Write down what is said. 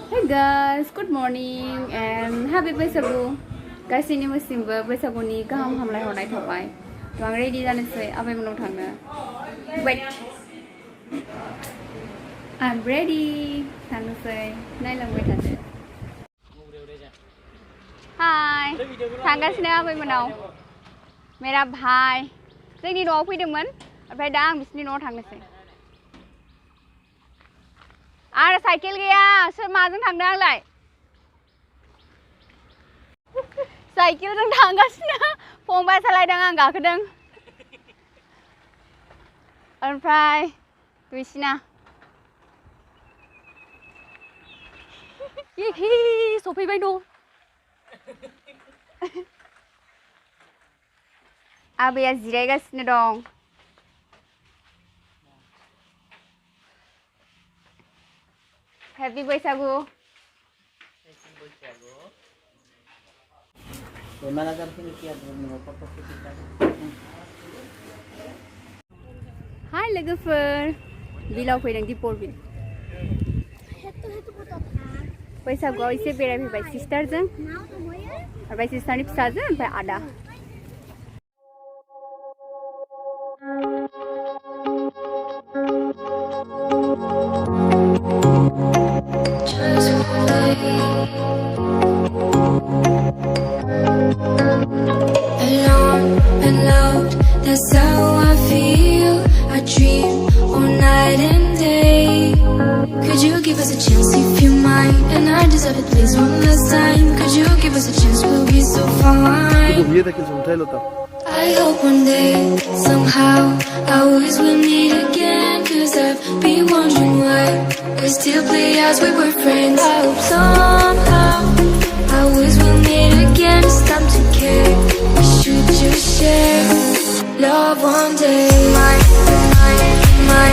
Hey guys, good morning and happy Bwisagu. Guys, ini musimba Bwisagu ni gaham hamlai hornai thabai. Tuang ready janasai, abai mono thangna. Wait. I'm ready. Thangasai. Nai langbai thase. Hi. Thangasina abai mono. मेरा भाई जोंनि न'आव फैदोंमोन ओमफ्राय दा आं बिसिनि न'आव थांनोसै आरो साइकेल गैया सोर माजों थांदों आंलाय साइकेलजों थांगासिनो फंबाय सालायदों आं गाखोदों ओमफ्राय दुइसिना हि सफैबाय न' आबैया जिरायगासिनो दं Happy Bwisagu. Hi लोगोफोर बिलाव फैदों दिपरबिल बैसागुआव एसे बेरायफैबाय सिस्टारजों ओमफ्राय सिस्टारनि फिसाजों ओमफ्राय आदा That's how I feel. I dream all night and day. Could you give us a chance if you mind? And I deserve it, please, one last time. Could you give us a chance? We'll be so fine. I hope one day, somehow, I always will meet again. Cause I've been wondering why we still play as we were friends. I hope somehow, I always will meet again. It's time to care. We should just share love one day. My